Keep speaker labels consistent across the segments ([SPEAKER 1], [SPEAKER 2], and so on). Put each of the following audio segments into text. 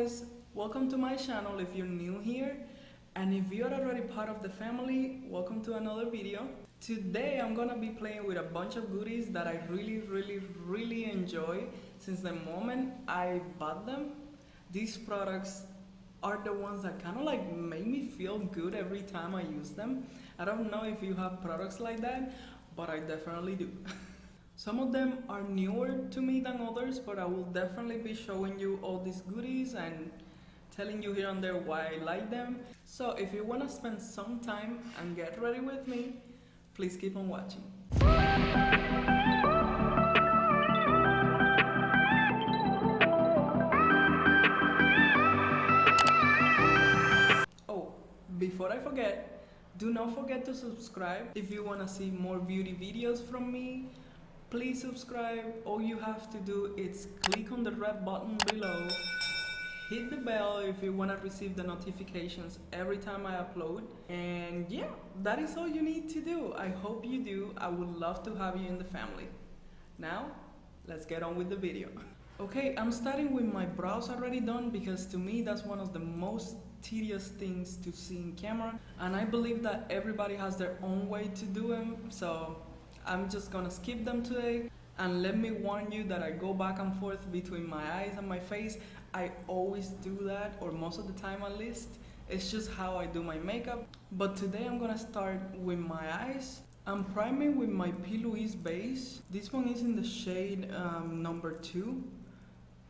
[SPEAKER 1] guys, welcome to my channel if you're new here, and if you're already part of the family, welcome to another video. Today I'm gonna be playing with a bunch of goodies that I really enjoy since the moment I bought them. These products are the ones that kind of like make me feel good every time I use them. I don't know if you have products like that, but I definitely do. Some of them are newer to me than others, but I will definitely be showing you all these goodies and telling you here and there why I like them. So if you want to spend some time and get ready with me, please keep on watching. Oh, before I forget, do not forget to subscribe. If you want to see more beauty videos from me, please subscribe. All you have to do is click on the red button below, hit the bell if you want to receive the notifications every time I upload, and yeah, that is all you need to do. I hope you do. I would love to have you in the family. Now, let's get on with the video. Okay, I'm starting with my brows already done because to me that's one of the most tedious things to see in camera, and I believe that everybody has their own way to do them, so I'm just gonna skip them today. And let me warn you that I go back and forth between my eyes and my face. I always do that, or most of the time at least. It's just how I do my makeup. But today I'm gonna start with my eyes. I'm priming with my P.Louise base. This one is in the shade number 2.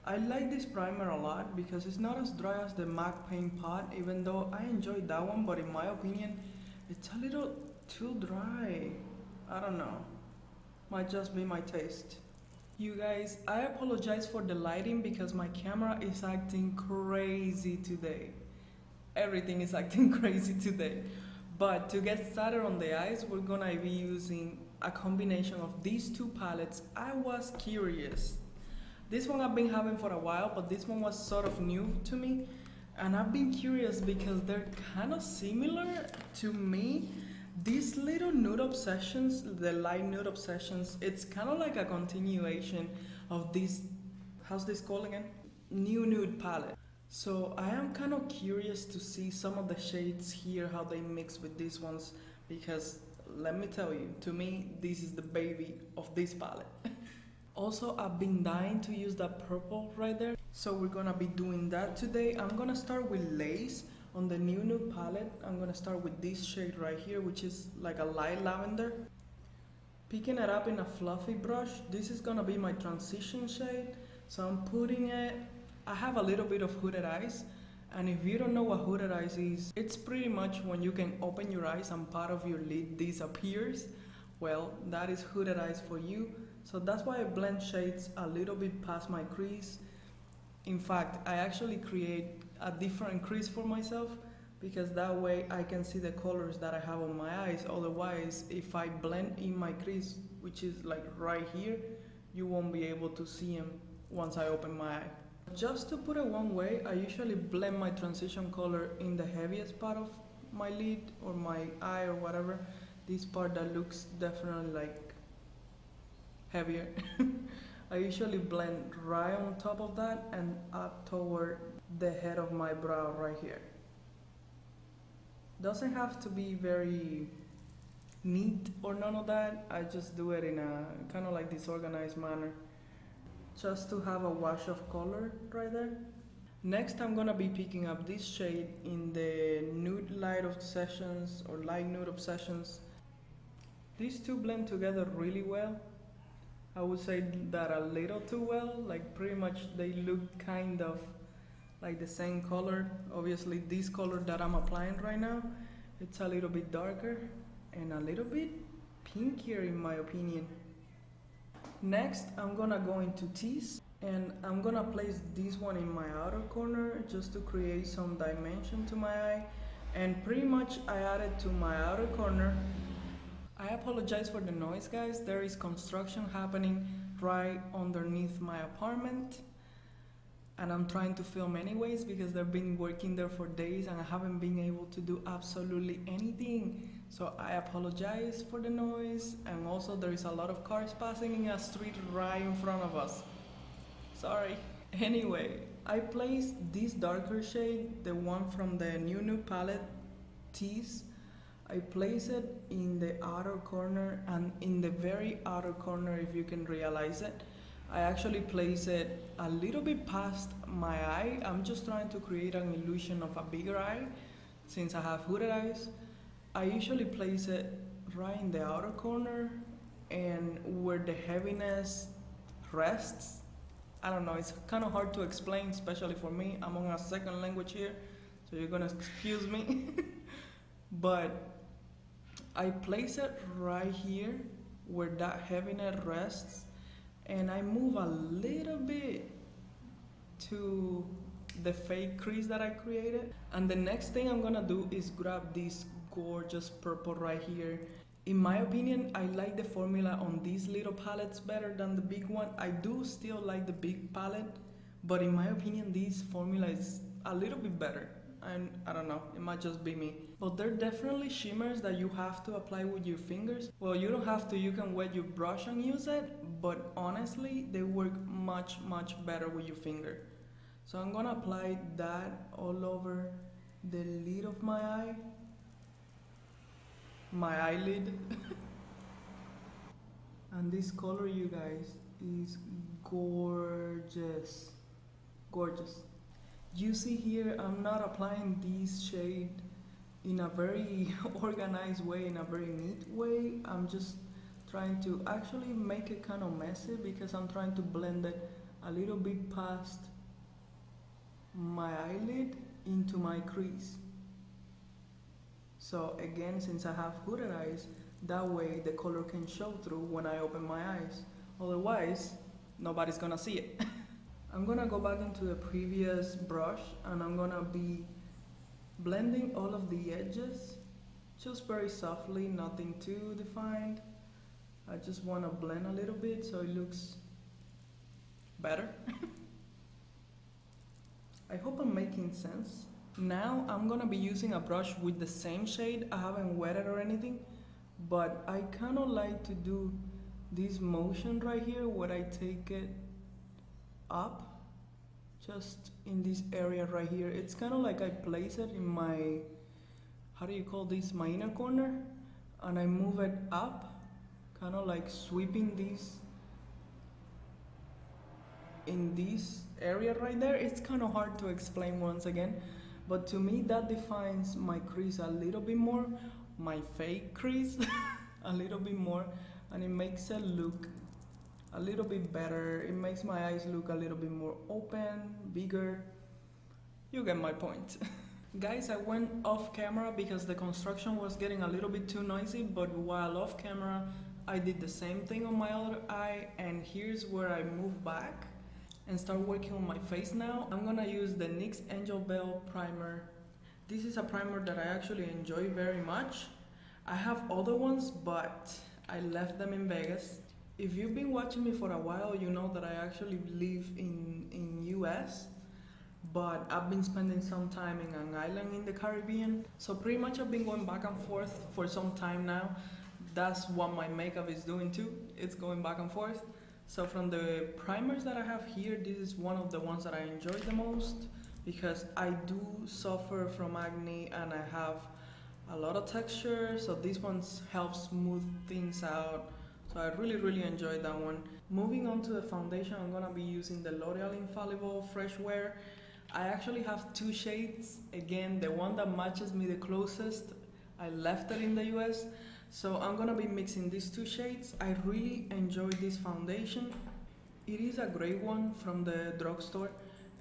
[SPEAKER 1] I like this primer a lot because it's not as dry as the MAC Paint Pot, even though I enjoyed that one, but in my opinion, it's a little too dry. I don't know, might just be my taste. You guys, I apologize for the lighting because my camera is acting crazy today. Everything is acting crazy today. But to get started on the eyes, we're gonna be using a combination of these two palettes. I was curious. This one I've been having for a while, but this one was sort of new to me. And I've been curious because they're kind of similar to me. These little Nude Obsessions, the light Nude Obsessions, it's kind of like a continuation of this, how's this called again? New Nude palette. So I am kind of curious to see some of the shades here, how they mix with these ones, because let me tell you, to me, this is the baby of this palette. Also, I've been dying to use that purple right there, so we're gonna be doing that today. I'm gonna start with Lace. On the new Nude palette, I'm gonna start with this shade right here, which is like a light lavender. Picking it up in a fluffy brush, this is gonna be my transition shade. So I'm putting it, I have a little bit of hooded eyes. And if you don't know what hooded eyes is, it's pretty much when you can open your eyes and part of your lid disappears. Well, that is hooded eyes for you. So that's why I blend shades a little bit past my crease. In fact, I actually create a different crease for myself because that way I can see the colors that I have on my eyes. Otherwise, if I blend in my crease, which is like right here, you won't be able to see them once I open my eye. Just to put it one way, I usually blend my transition color in the heaviest part of my lid or my eye or whatever. This part that looks definitely like heavier. I usually blend right on top of that and up toward the head of my brow right here. Doesn't have to be very neat or none of that. I just do it in a kind of like disorganized manner, just to have a wash of color right there. Next, I'm gonna be picking up this shade in the Nude Light Obsessions or Light Nude Obsessions. These two blend together really well. I would say that a little too well, like pretty much they look kind of like the same color. Obviously this color that I'm applying right now, it's a little bit darker and a little bit pinkier in my opinion. Next, I'm gonna go into Tease and I'm gonna place this one in my outer corner just to create some dimension to my eye. And pretty much I added to my outer corner. I apologize for the noise, guys. There is construction happening right underneath my apartment. And I'm trying to film anyways because they've been working there for days and I haven't been able to do absolutely anything. So I apologize for the noise, and also there is a lot of cars passing in a street right in front of us. Sorry. Anyway, I placed this darker shade, the one from the new Nude palette, Tease. I place it in the outer corner, and in the very outer corner, if you can realize it, I actually place it a little bit past my eye. I'm just trying to create an illusion of a bigger eye since I have hooded eyes. I usually place it right in the outer corner and where the heaviness rests. I don't know, it's kind of hard to explain, especially for me. I'm on a second language here, so you're gonna excuse me. But I place it right here where that heaviness rests, and I move a little bit to the fake crease that I created. And the next thing I'm gonna do is grab this gorgeous purple right here. In my opinion, I like the formula on these little palettes better than the big one. I do still like the big palette, but in my opinion, this formula is a little bit better. And I don't know, it might just be me. But they're definitely shimmers that you have to apply with your fingers. Well, you don't have to, you can wet your brush and use it, but honestly, they work much, much better with your finger. So I'm gonna apply that all over the lid of my eye. My eyelid. And this color, you guys, is gorgeous. Gorgeous. You see here, I'm not applying this shade in a very organized way, in a very neat way. I'm just trying to actually make it kind of messy because I'm trying to blend it a little bit past my eyelid into my crease. So again, since I have hooded eyes, that way the color can show through when I open my eyes. Otherwise, nobody's gonna see it. I'm gonna go back into the previous brush and I'm gonna be blending all of the edges, just very softly, nothing too defined. I just wanna blend a little bit so it looks better. I hope I'm making sense. Now I'm gonna be using a brush with the same shade. I haven't wetted or anything, but I kind of like to do this motion right here where I take it up, just in this area right here. It's kind of like I place it in my, how do you call this, my inner corner, and I move it up, kind of like sweeping this in this area right there. It's kind of hard to explain once again, but to me that defines my crease a little bit more, my fake crease a little bit more, and it makes it look a little bit better. It makes my eyes look a little bit more open, bigger. You get my point. Guys, I went off camera because the construction was getting a little bit too noisy, but while off camera I did the same thing on my other eye, and here's where I move back and start working on my face now. I'm gonna use the NYX Angel Bell primer. This is a primer that I actually enjoy very much. I have other ones, but I left them in Vegas. If you've been watching me for a while, you know that I actually live in US, but I've been spending some time in an island in the Caribbean. So pretty much I've been going back and forth for some time now. That's what my makeup is doing too. It's going back and forth. So from the primers that I have here, this is one of the ones that I enjoy the most because I do suffer from acne and I have a lot of texture. So this one helps smooth things out. So I really enjoyed that one. Moving on to the foundation, I'm gonna be using the L'Oreal Infallible Fresh Wear. I actually have two shades. Again, the one that matches me the closest, I left it in the US. So I'm gonna be mixing these two shades. I really enjoy this foundation. It is a great one from the drugstore,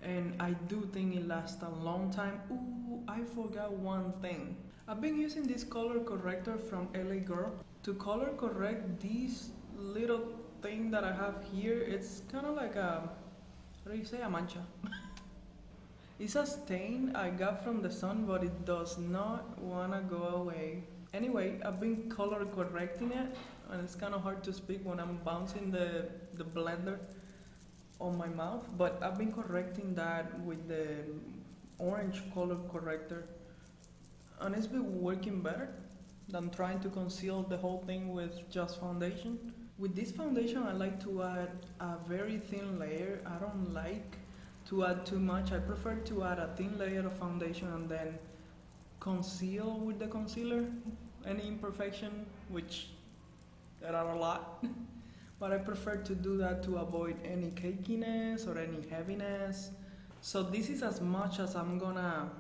[SPEAKER 1] and I do think it lasts a long time. Ooh, I forgot one thing. I've been using this color corrector from LA Girl to color correct this little thing that I have here. It's kind of like a, what do you say, a mancha. It's a stain I got from the sun, but it does not wanna go away. Anyway, I've been color correcting it, and it's kind of hard to speak when I'm bouncing the blender on my mouth, but I've been correcting that with the orange color corrector, and it's been working better than trying to conceal the whole thing with just foundation. With this foundation, I like to add a very thin layer. I don't like to add too much. I prefer to add a thin layer of foundation and then conceal with the concealer any imperfection, which there are a lot. But I prefer to do that to avoid any cakiness or any heaviness. So this is as much as I'm gonna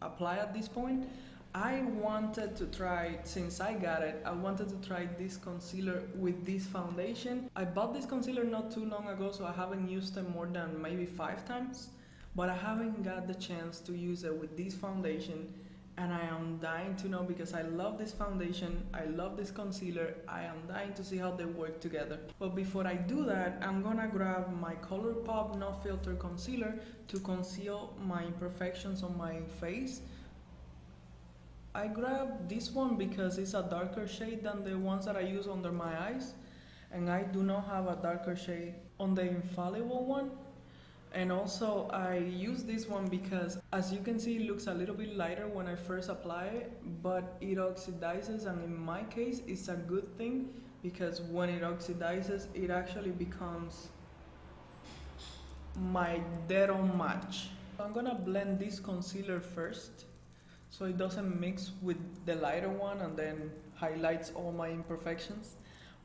[SPEAKER 1] apply at this point. I wanted to try, since I got it, I wanted to try this concealer with this foundation. I bought this concealer not too long ago, so I haven't used it more than maybe 5 times, but I haven't got the chance to use it with this foundation, and I am dying to know because I love this foundation, I love this concealer, I am dying to see how they work together. But before I do that, I'm gonna grab my Colourpop No Filter Concealer to conceal my imperfections on my face. I grabbed this one because it's a darker shade than the ones that I use under my eyes, and I do not have a darker shade on the Infallible one. And also I use this one because, as you can see, it looks a little bit lighter when I first apply it, but it oxidizes, and in my case it's a good thing because when it oxidizes it actually becomes my dead-on match. I'm gonna blend this concealer first so it doesn't mix with the lighter one and then highlights all my imperfections.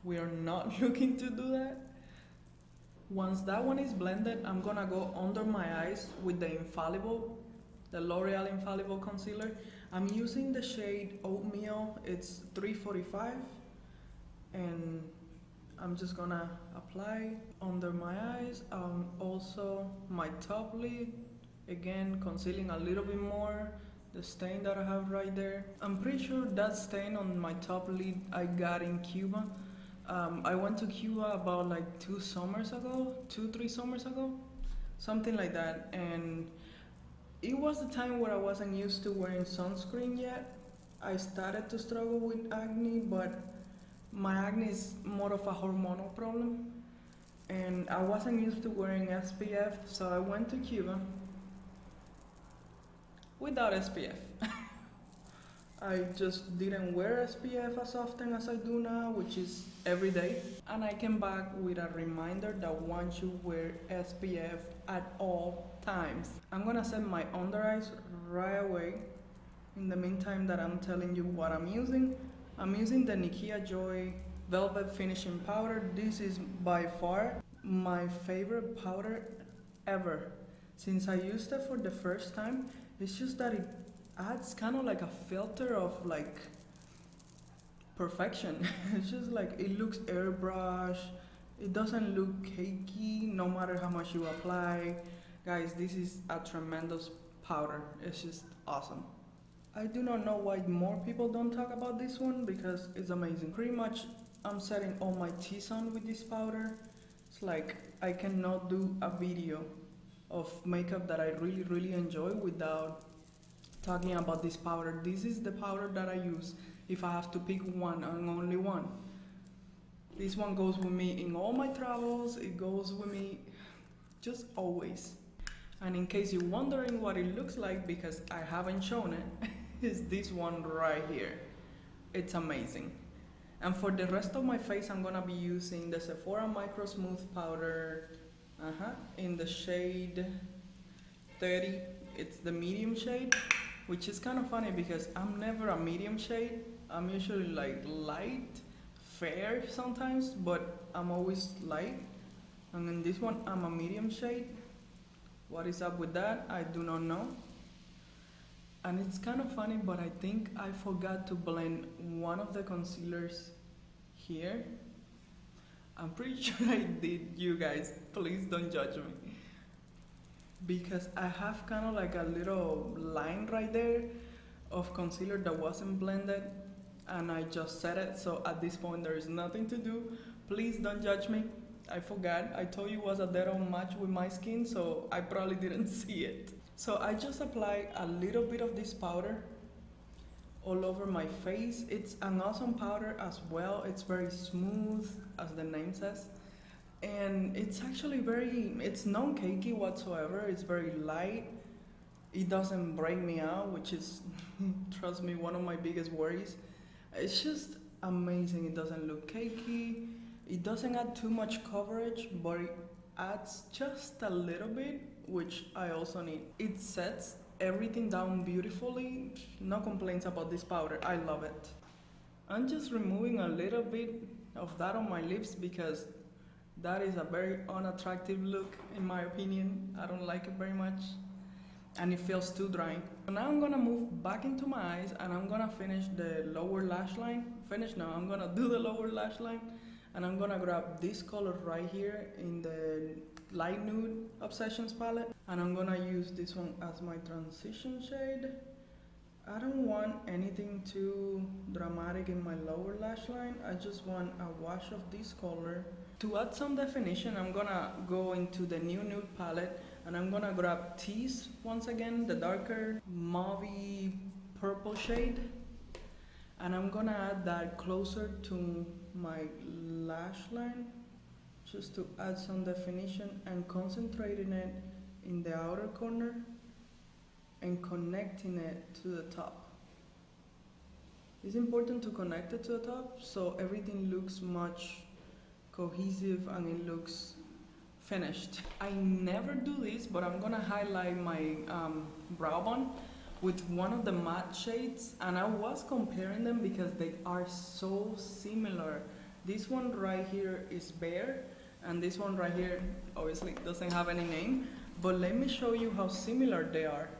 [SPEAKER 1] We are not looking to do that. Once that one is blended, I'm gonna go under my eyes with the Infallible, the L'Oreal Infallible concealer. I'm using the shade Oatmeal, it's 345, and I'm just gonna apply under my eyes, also my top lid, again concealing a little bit more the stain that I have right there. I'm pretty sure that stain on my top lid I got in Cuba. I went to Cuba about like 3 summers ago, something like that, and it was the time where I wasn't used to wearing sunscreen yet. I started to struggle with acne, but my acne is more of a hormonal problem, and I wasn't used to wearing SPF, so I went to Cuba without SPF. I just didn't wear SPF as often as I do now, which is every day. And I came back with a reminder that one should wear SPF at all times. I'm gonna set my under eyes right away. In the meantime that I'm telling you what I'm using the Nikia Joy Velvet Finishing Powder. This is by far my favorite powder ever. Since I used it for the first time, it's just that it adds kind of like a filter of like perfection. It's just like it looks airbrush, it doesn't look cakey no matter how much you apply. Guys, this is a tremendous powder. It's just awesome. I do not know why more people don't talk about this one because it's amazing. Pretty much I'm setting all my teeth on with this powder. It's like I cannot do a video of makeup that I really enjoy without talking about this powder. This is the powder that I use if I have to pick one and only one. This one goes with me in all my travels. It goes with me just always. And in case you're wondering what it looks like, because I haven't shown it, is this one right here. It's amazing. And for the rest of my face, I'm gonna be using the Sephora MicroSmooth powder in the shade 30. It's the medium shade, which is kind of funny because I'm never a medium shade. I'm usually like light, fair sometimes, but I'm always light. And in this one, I'm a medium shade. What is up with that? I do not know. And it's kind of funny, but I think I forgot to blend one of the concealers here. I'm pretty sure I did, you guys. Please don't judge me. Because I have kind of like a little line right there of concealer that wasn't blended, and I just set it. So at this point, there is nothing to do. Please don't judge me. I forgot. I told you it was a dead-on match with my skin, so I probably didn't see it. So I just applied a little bit of this powder all over my face. It's an awesome powder as well. It's very smooth, as the name says. And it's actually it's non-cakey whatsoever. It's very light. It doesn't break me out, which is, trust me, one of my biggest worries. It's just amazing. It doesn't look cakey. It doesn't add too much coverage, but it adds just a little bit, which I also need. It sets everything down beautifully. No complaints about this powder. I love it. I'm just removing a little bit of that on my lips because that is a very unattractive look in my opinion. I don't like it very much and it feels too dry. So now I'm gonna move back into my eyes and I'm gonna finish the lower lash line. I'm gonna do the lower lash line and I'm gonna grab this color right here in the light nude Obsessions palette and I'm gonna use this one as my transition shade. I don't want anything too dramatic in my lower lash line. I just want a wash of this color. To add some definition, I'm gonna go into the new nude palette and I'm gonna grab Tease once again, the darker mauve purple shade. And I'm gonna add that closer to my lash line just to add some definition and concentrating it in the outer corner and connecting it to the top. It's important to connect it to the top so everything looks much cohesive and it looks finished. I never do this, but I'm gonna highlight my brow bone with one of the matte shades, and I was comparing them because they are so similar. This one right here is Bare, and this one right here obviously doesn't have any name, but let me show you how similar they are.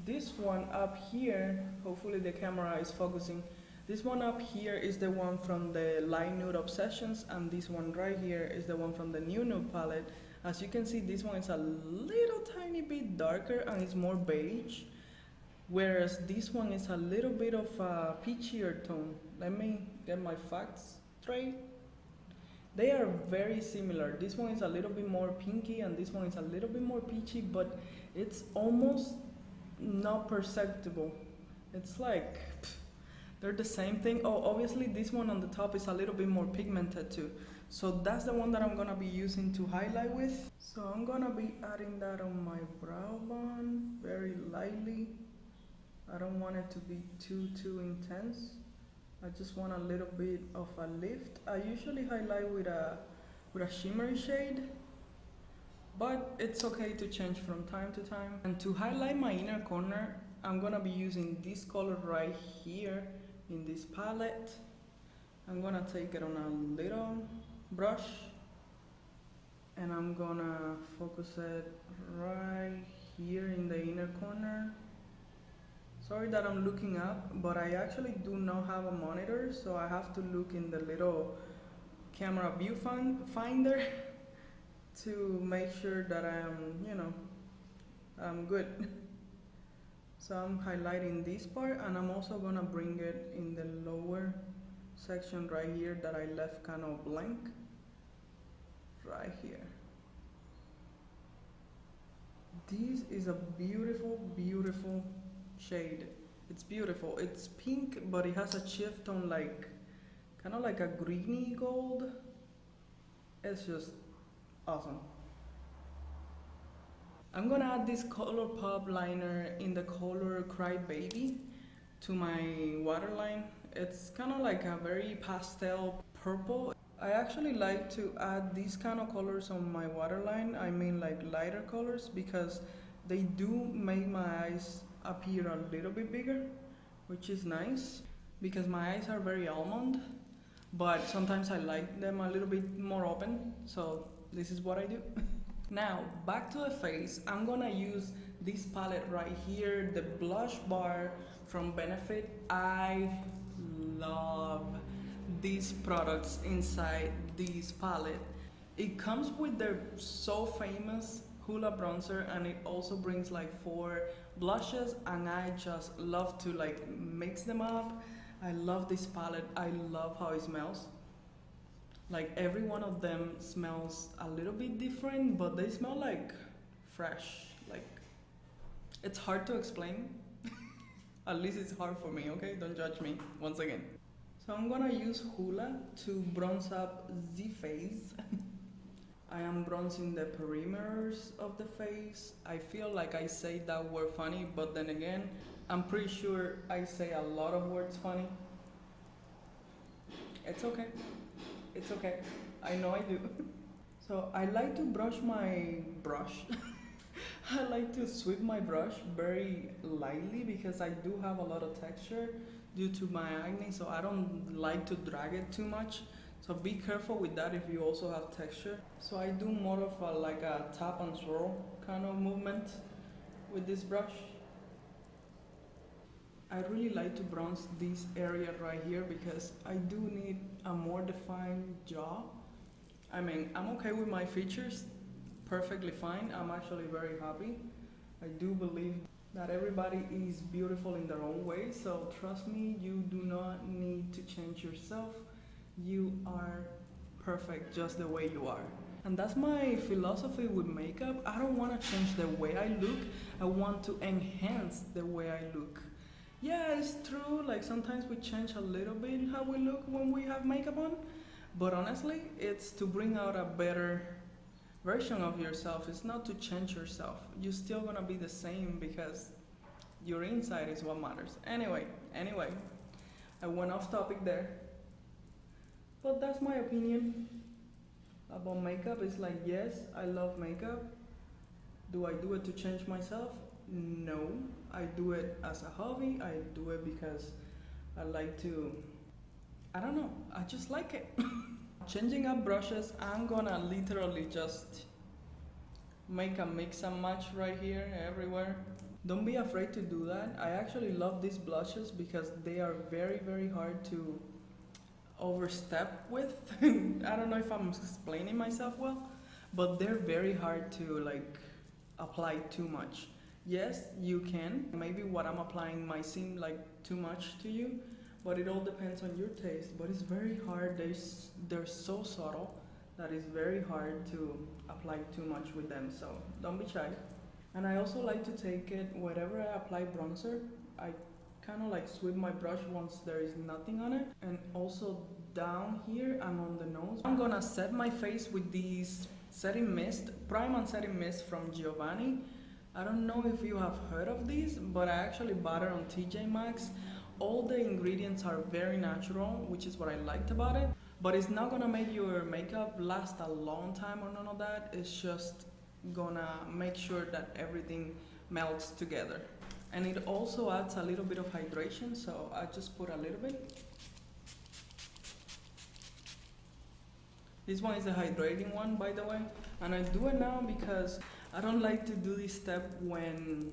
[SPEAKER 1] This one up here, hopefully the camera is focusing, this one up here is the one from the light nude Obsessions, and this one right here is the one from the new nude palette. As you can see, this one is a little tiny bit darker and it's more beige, whereas this one is a little bit of a peachier tone. Let me get my facts straight. They are very similar. This one is a little bit more pinky and this one is a little bit more peachy, but it's almost not perceptible. It's like they're the same thing. Oh, obviously this one on the top is a little bit more pigmented too. So that's the one that I'm gonna be using to highlight with. So I'm gonna be adding that on my brow bone very lightly. I don't want it to be too intense. I just want a little bit of a lift. I usually highlight with a shimmery shade, but it's okay to change from time to time. And to highlight my inner corner, I'm gonna be using this color right here in this palette. I'm gonna take it on a little brush and I'm gonna focus it right here in the inner corner. Sorry that I'm looking up, but I actually do not have a monitor, so I have to look in the little camera viewfinder to make sure that I'm good. So I'm highlighting this part and I'm also gonna bring it in the lower section right here that I left kind of blank. Right here. This is a beautiful, beautiful shade. It's beautiful. It's pink, but it has a shift on kind of like a greeny gold. It's just awesome. I'm gonna add this Colourpop liner in the color Cry Baby to my waterline. It's kind of like a very pastel purple. I actually like to add these kind of colors on my waterline. I mean like lighter colors because they do make my eyes appear a little bit bigger, which is nice because my eyes are very almond, but sometimes I like them a little bit more open, so this is what I do. Now back to the face, I'm gonna use this palette right here, the blush bar from Benefit. I love these products inside this palette. It comes with their so famous Hula bronzer and it also brings like 4 blushes and I just love to mix them up. I love this palette. I love how it smells. Like every one of them smells a little bit different, but they smell like fresh. Like it's hard to explain. At least it's hard for me, okay? Don't judge me once again. So I'm gonna use Hola to bronze up the face. I am bronzing the perimeters of the face. I feel like I say that word funny, but then again, I'm pretty sure I say a lot of words funny. It's okay. It's okay. I know I do. So So I like to brush my brush. I like to sweep my brush very lightly because I do have a lot of texture due to my acne, so I don't like to drag it too much. So be careful with that if you also have texture. So I do more of like a tap and swirl kind of movement with this brush. I really like to bronze this area right here because I do need a more defined jaw. I mean, I'm okay with my features, perfectly fine. I'm actually very happy. I do believe that everybody is beautiful in their own way, so trust me, you do not need to change yourself. You are perfect just the way you are. And that's my philosophy with makeup. I don't want to change the way I look, I want to enhance the way I look. Yeah, it's true, like sometimes we change a little bit how we look when we have makeup on, but honestly, it's to bring out a better version of yourself. It's not to change yourself. You're still gonna be the same because your inside is what matters. Anyway, I went off topic there. But that's my opinion about makeup. It's like, yes, I love makeup. Do I do it to change myself? No. I do it as a hobby. I do it because I like to, I don't know, I just like it. Changing up brushes, I'm gonna literally just make a mix and match right here, everywhere. Don't be afraid to do that. I actually love these blushes because they are very, very hard to overstep with. I don't know if I'm explaining myself well, but they're very hard to like apply too much. Yes, you can. Maybe what I'm applying might seem like too much to you, but it all depends on your taste. But it's very hard. They're so subtle that it's very hard to apply too much with them, so don't be shy. And I also like to take it wherever I apply bronzer. I kind of like sweep my brush once there is nothing on it, and also down here and on the nose. I'm gonna set my face with these setting mist, prime and setting mist from Giovanni. I don't know if you have heard of these, but I actually bought it on TJ Maxx. All the ingredients are very natural, which is what I liked about it. But it's not gonna make your makeup last a long time or none of that. It's just gonna make sure that everything melts together. And it also adds a little bit of hydration, so I just put a little bit. This one is the hydrating one, by the way. And I do it now because I don't like to do this step when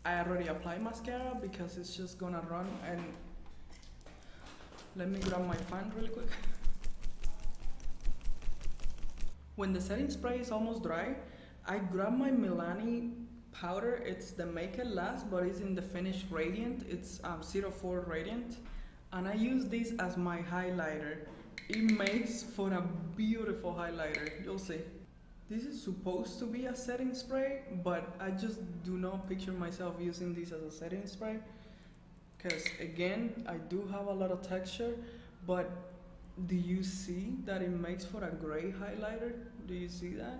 [SPEAKER 1] I already apply mascara because it's just gonna run. And let me grab my fan really quick. When the setting spray is almost dry, I grab my Milani powder. It's the Make It Last, but it's in the Finish Radiant. It's 04 Radiant. And I use this as my highlighter. It makes for a beautiful highlighter, you'll see. This is supposed to be a setting spray, but I just do not picture myself using this as a setting spray. Because again, I do have a lot of texture, but do you see that it makes for a gray highlighter? Do you see that?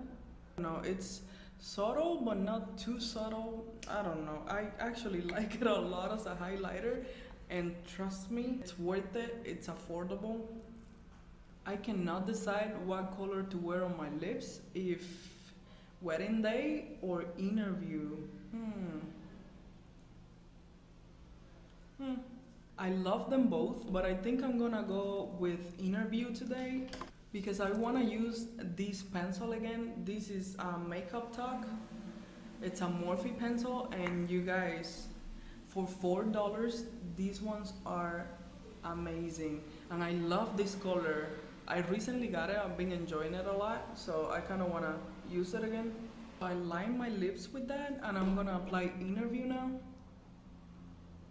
[SPEAKER 1] No, it's subtle, but not too subtle. I don't know. I actually like it a lot as a highlighter, and trust me, it's worth it. It's affordable. I cannot decide what color to wear on my lips, if wedding day or interview. I love them both, but I think I'm gonna go with interview today because I wanna use this pencil again. This is Makeup Talk. It's a Morphe pencil, and you guys, for $4, these ones are amazing. And I love this color. I recently got it, I've been enjoying it a lot, so I kind of want to use it again. I line my lips with that, and I'm going to apply Interview now.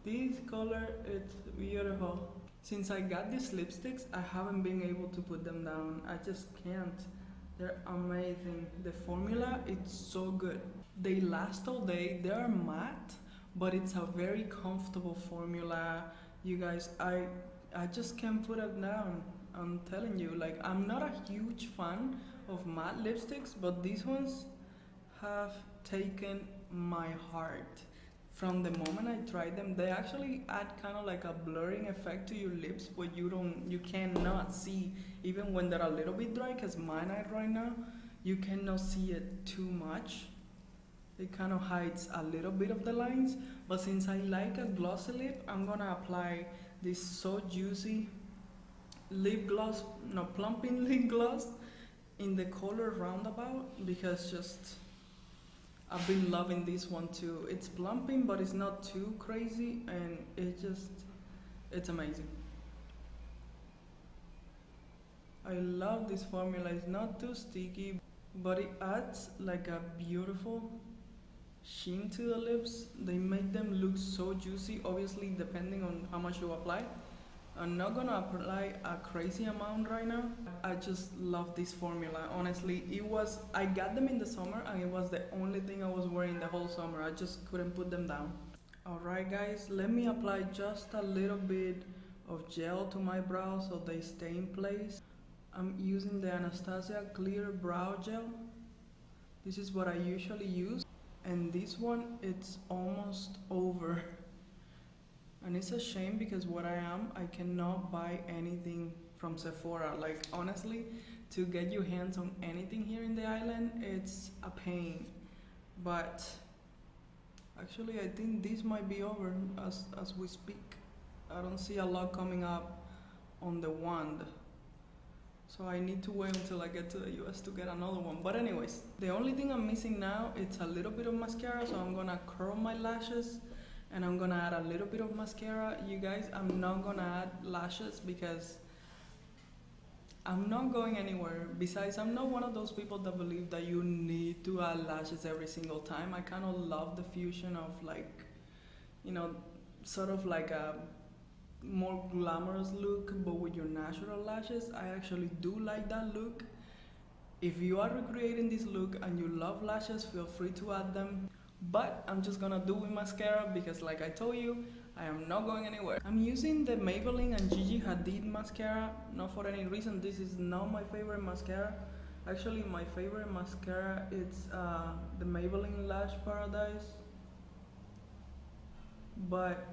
[SPEAKER 1] This color, it's beautiful. Since I got these lipsticks, I haven't been able to put them down. I just can't. They're amazing. The formula, it's so good. They last all day. They are matte, but it's a very comfortable formula. You guys, I just can't put it down. I'm telling you, like, I'm not a huge fan of matte lipsticks, but these ones have taken my heart. from the moment I tried them. They actually add kind of like a blurring effect to your lips, but you cannot see even when they're a little bit dry, because mine are right now. You cannot see it too much. It kind of hides a little bit of the lines, but since I like a glossy lip, I'm gonna apply this So Juicy lip gloss, no, Plumping lip gloss in the color Roundabout, because just I've been loving this one too. It's plumping, but it's not too crazy, and it's amazing. I love this formula. It's not too sticky, but it adds like a beautiful sheen to the lips. They make them look so juicy, obviously depending on how much you apply. I'm not gonna apply a crazy amount right now. I just love this formula. Honestly, I got them in the summer and it was the only thing I was wearing the whole summer. I just couldn't put them down. Alright guys, let me apply just a little bit of gel to my brows so they stay in place. I'm using the Anastasia Clear Brow Gel. This is what I usually use. And this one, it's almost over. And it's a shame because I cannot buy anything from Sephora. Like honestly, to get your hands on anything here in the island, it's a pain. But actually I think this might be over as we speak. I don't see a lot coming up on the wand. So I need to wait until I get to the US to get another one. But anyways, the only thing I'm missing now, it's a little bit of mascara. So I'm gonna curl my lashes. And I'm gonna add a little bit of mascara. You guys, I'm not gonna add lashes because I'm not going anywhere. Besides, I'm not one of those people that believe that you need to add lashes every single time. I kind of love the fusion of like, you know, sort of like a more glamorous look, but with your natural lashes. I actually do like that look. If you are recreating this look and you love lashes, feel free to add them. But I'm just gonna do with mascara because like I told you, I am not going anywhere. I'm using the Maybelline and Gigi Hadid mascara, not for any reason. This is not my favorite mascara. Actually, my favorite mascara is the Maybelline Lash Paradise. But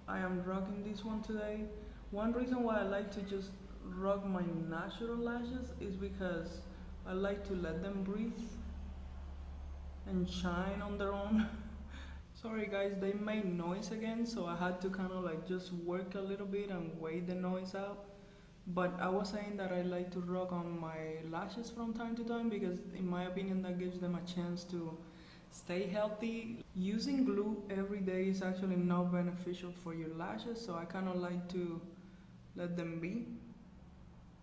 [SPEAKER 1] I am rocking this one today. One reason why I like to just rock my natural lashes is because I like to let them breathe and shine on their own. Sorry guys, they made noise again, so I had to kind of like just work a little bit and wait the noise out. But I was saying that I like to rock on my lashes from time to time because in my opinion that gives them a chance to stay healthy. Using glue every day is actually not beneficial for your lashes, so I kind of like to let them be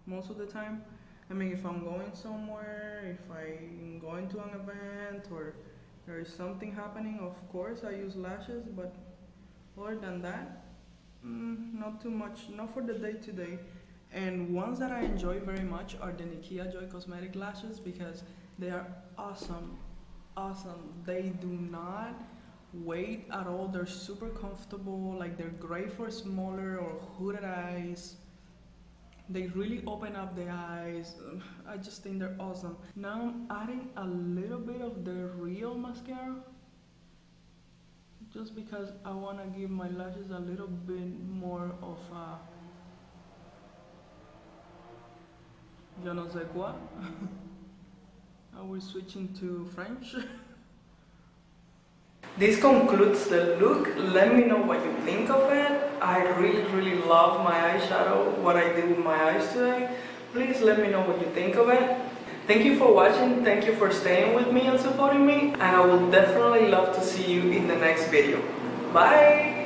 [SPEAKER 1] most of the time. I mean, if I'm going somewhere, if I'm going to an event or there is something happening, of course I use lashes, but other than that, not too much, not for the day-to-day. And ones that I enjoy very much are the Nikia Joy Cosmetic lashes because they are awesome. They do not weight at all. They're super comfortable, like they're great for smaller or hooded eyes. They really open up the eyes. I just think they're awesome. Now I'm adding a little bit of the Real mascara just because I want to give my lashes a little bit more of a je ne sais quoi. Now we're switching to French. This concludes the look. Let me know what you think of it. I really love my eyeshadow, what I did with my eyes today. Please let me know what you think of it. Thank you for watching, thank you for staying with me and supporting me, and I will definitely love to see you in the next video. Bye!